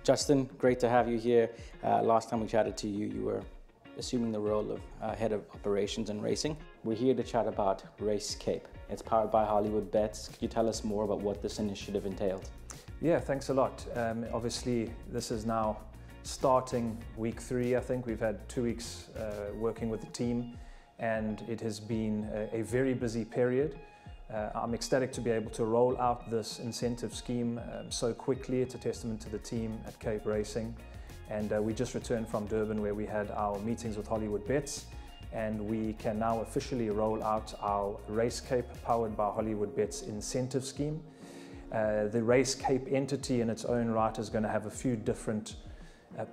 Justin, great to have you here. Last time we chatted to you, you were assuming the role of Head of Operations and Racing. We're here to chat about RaceCape. It's powered by Hollywoodbets. Could you tell us more about what this initiative entailed? Yeah, thanks a lot. Obviously, this is now starting week 3, I think. We've had 2 weeks working with the team, and it has been a very busy period. I'm ecstatic to be able to roll out this incentive scheme so quickly. It's a testament to the team at Cape Racing. And we just returned from Durban, where we had our meetings with Hollywoodbets, and we can now officially roll out our RaceCape powered by Hollywoodbets incentive scheme. The RaceCape entity in its own right is going to have a few different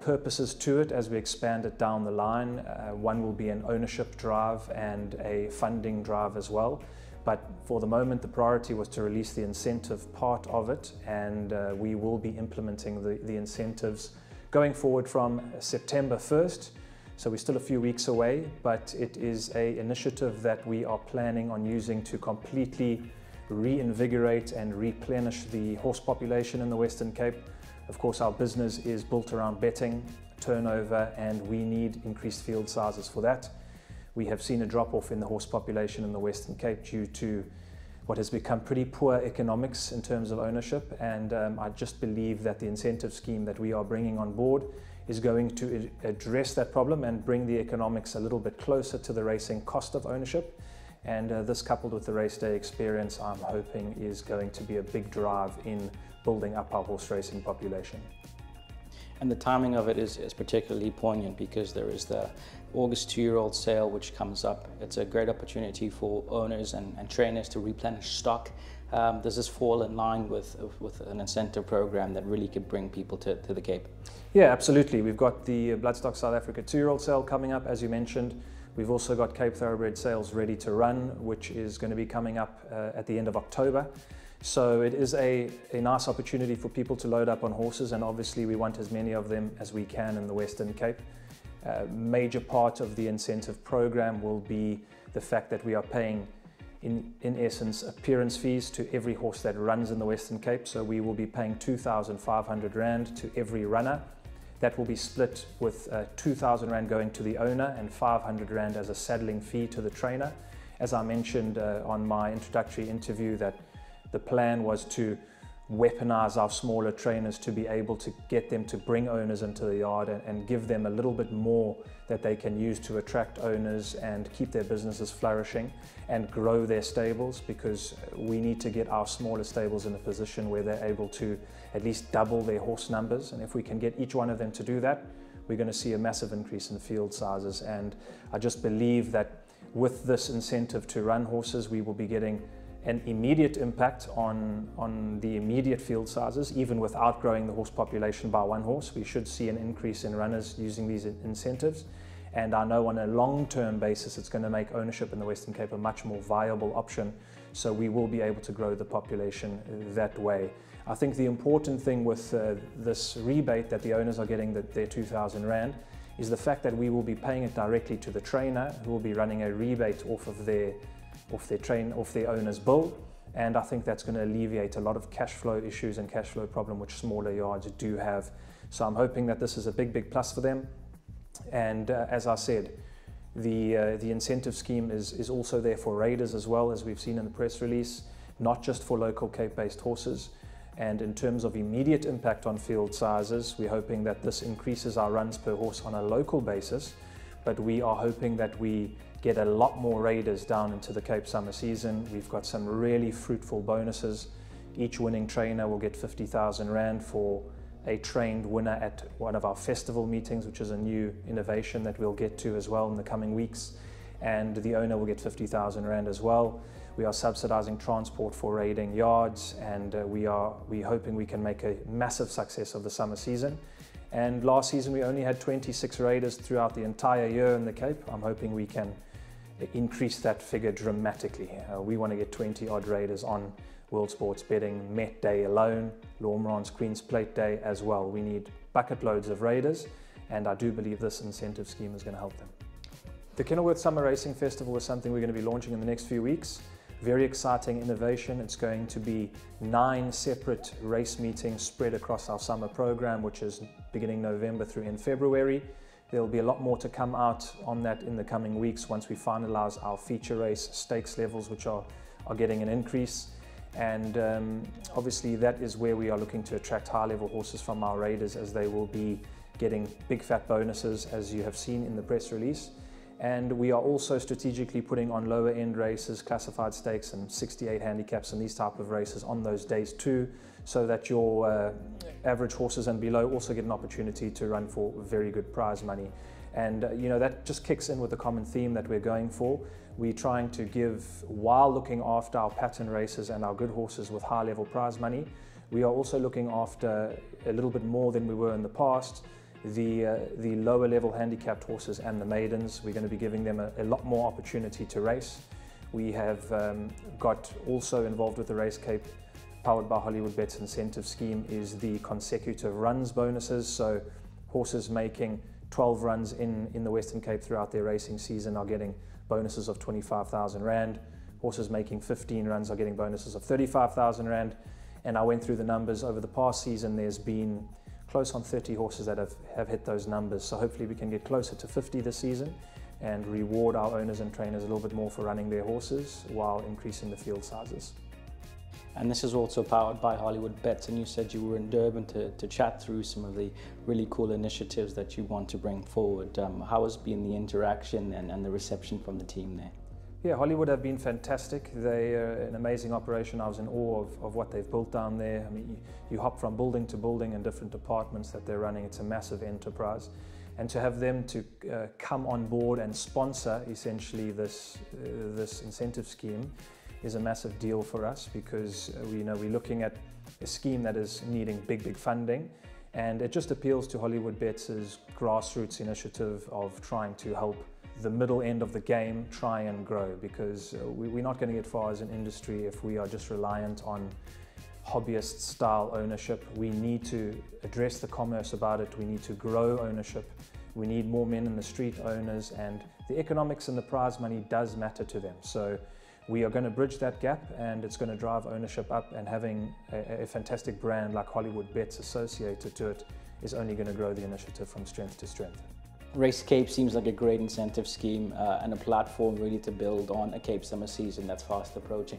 purposes to it as we expand it down the line. One will be an ownership drive and a funding drive as well. But for the moment, the priority was to release the incentive part of it, and we will be implementing the incentives going forward from September 1st. So we're still a few weeks away, but it is an initiative that we are planning on using to completely reinvigorate and replenish the horse population in the Western Cape. Of course, our business is built around betting, turnover, and we need increased field sizes for that. We have seen a drop-off in the horse population in the Western Cape due to what has become pretty poor economics in terms of ownership, and I just believe that the incentive scheme that we are bringing on board is going to address that problem and bring the economics a little bit closer to the racing cost of ownership. And this, coupled with the race day experience, I'm hoping is going to be a big drive in building up our horse racing population. And the timing of it is particularly poignant because there is the August 2-year-old sale which comes up. It's a great opportunity for owners and trainers to replenish stock. Does this fall in line with an incentive program that really could bring people to the Cape? Yeah, absolutely. We've got the Bloodstock South Africa 2-year-old sale coming up, as you mentioned. We've also got Cape Thoroughbred sales ready to run, which is going to be coming up at the end of October. So it is a nice opportunity for people to load up on horses, and obviously we want as many of them as we can in the Western Cape. Major part of the incentive program will be the fact that we are paying, in essence, appearance fees to every horse that runs in the Western Cape. So we will be paying 2,500 Rand to every runner. That will be split with 2,000 Rand going to the owner and 500 Rand as a saddling fee to the trainer. As I mentioned on my introductory interview, that the plan was to weaponize our smaller trainers to be able to get them to bring owners into the yard and give them a little bit more that they can use to attract owners and keep their businesses flourishing and grow their stables, because we need to get our smaller stables in a position where they're able to at least double their horse numbers. And if we can get each one of them to do that, we're going to see a massive increase in field sizes. And I just believe that with this incentive to run horses, we will be getting an immediate impact on the immediate field sizes. Even without growing the horse population by 1 horse, we should see an increase in runners using these incentives. And I know on a long-term basis, it's going to make ownership in the Western Cape a much more viable option. So we will be able to grow the population that way. I think the important thing with this rebate that the owners are getting, their 2,000 Rand, is the fact that we will be paying it directly to the trainer, who will be running a rebate off their owner's bill. And I think that's going to alleviate a lot of cash flow issues and cash flow problem which smaller yards do have. So I'm hoping that this is a big plus for them. And as I said, the incentive scheme is also there for raiders as well, as we've seen in the press release, not just for local Cape-based horses. And in terms of immediate impact on field sizes, we're hoping that this increases our runs per horse on a local basis, but we are hoping that we get a lot more raiders down into the Cape summer season. We've got some really fruitful bonuses. Each winning trainer will get 50,000 Rand for a trained winner at one of our festival meetings, which is a new innovation that we'll get to as well in the coming weeks. And the owner will get 50,000 Rand as well. We are subsidizing transport for raiding yards, and we're hoping we can make a massive success of the summer season. And last season we only had 26 raiders throughout the entire year in the Cape. I'm hoping we can increase that figure dramatically. We want to get 20 odd raiders on World Sports Betting Met Day alone, Lormrand's Queen's Plate Day as well. We need bucket loads of raiders, and I do believe this incentive scheme is going to help them. The Kenilworth Summer Racing Festival is something we're going to be launching in the next few weeks. Very exciting innovation. It's going to be 9 separate race meetings spread across our summer program, which is beginning November through in February. There'll be a lot more to come out on that in the coming weeks once we finalize our feature race stakes levels, which are getting an increase. And obviously that is where we are looking to attract high-level horses from our raiders, as they will be getting big fat bonuses, as you have seen in the press release. And we are also strategically putting on lower end races, classified stakes and 68 handicaps and these type of races on those days too, so that your average horses and below also get an opportunity to run for very good prize money. And you know, that just kicks in with the common theme that we're going for. We're trying to give, while looking after our pattern races and our good horses with high level prize money, we are also looking after a little bit more than we were in the past, the lower level handicapped horses and the maidens. We're going to be giving them a lot more opportunity to race. We have got also involved with the RaceCape, powered by Hollywoodbets incentive scheme, is the consecutive runs bonuses. So horses making 12 runs in the Western Cape throughout their racing season are getting bonuses of 25,000 Rand. Horses making 15 runs are getting bonuses of 35,000 Rand. And I went through the numbers over the past season. There's been close on 30 horses that have hit those numbers. So hopefully we can get closer to 50 this season and reward our owners and trainers a little bit more for running their horses while increasing the field sizes. And this is also powered by Hollywoodbets, and you said you were in Durban to chat through some of the really cool initiatives that you want to bring forward. How has been the interaction and the reception from the team there? Yeah, Hollywood have been fantastic. They are an amazing operation. I was in awe of what they've built down there. I mean, you hop from building to building in different departments that they're running. It's a massive enterprise. And to have them to come on board and sponsor essentially this incentive scheme is a massive deal for us, because we're looking at a scheme that is needing big funding, and it just appeals to Hollywoodbets' grassroots initiative of trying to help the middle end of the game try and grow, because we're not going to get far as an industry if we are just reliant on hobbyist style ownership. We need to address the commerce about it. We need to grow ownership. We need more men in the street owners, and the economics and the prize money does matter to them. So we are going to bridge that gap, and it's going to drive ownership up, and having a fantastic brand like Hollywoodbets associated to it is only going to grow the initiative from strength to strength. RaceCape seems like a great incentive scheme and a platform really to build on a Cape summer season that's fast approaching.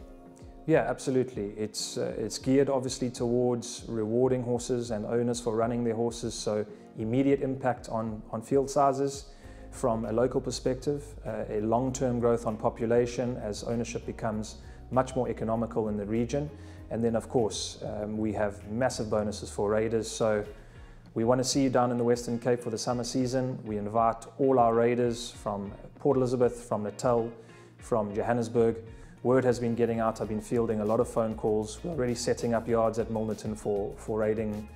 Yeah, absolutely. It's geared obviously towards rewarding horses and owners for running their horses, so immediate impact on field sizes from a local perspective, a long-term growth on population as ownership becomes much more economical in the region, and then of course we have massive bonuses for raiders. So we want to see you down in the Western Cape for the summer season. We invite all our raiders from Port Elizabeth, from Natal, from Johannesburg. Word has been getting out. I've been fielding a lot of phone calls. We're already setting up yards at Milnerton for raiding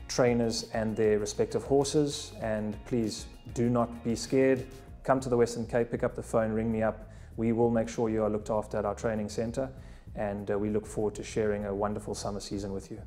trainers and their respective horses. And please do not be scared. Come to the Western Cape, pick up the phone, ring me up. We will make sure you are looked after at our training centre, and we look forward to sharing a wonderful summer season with you.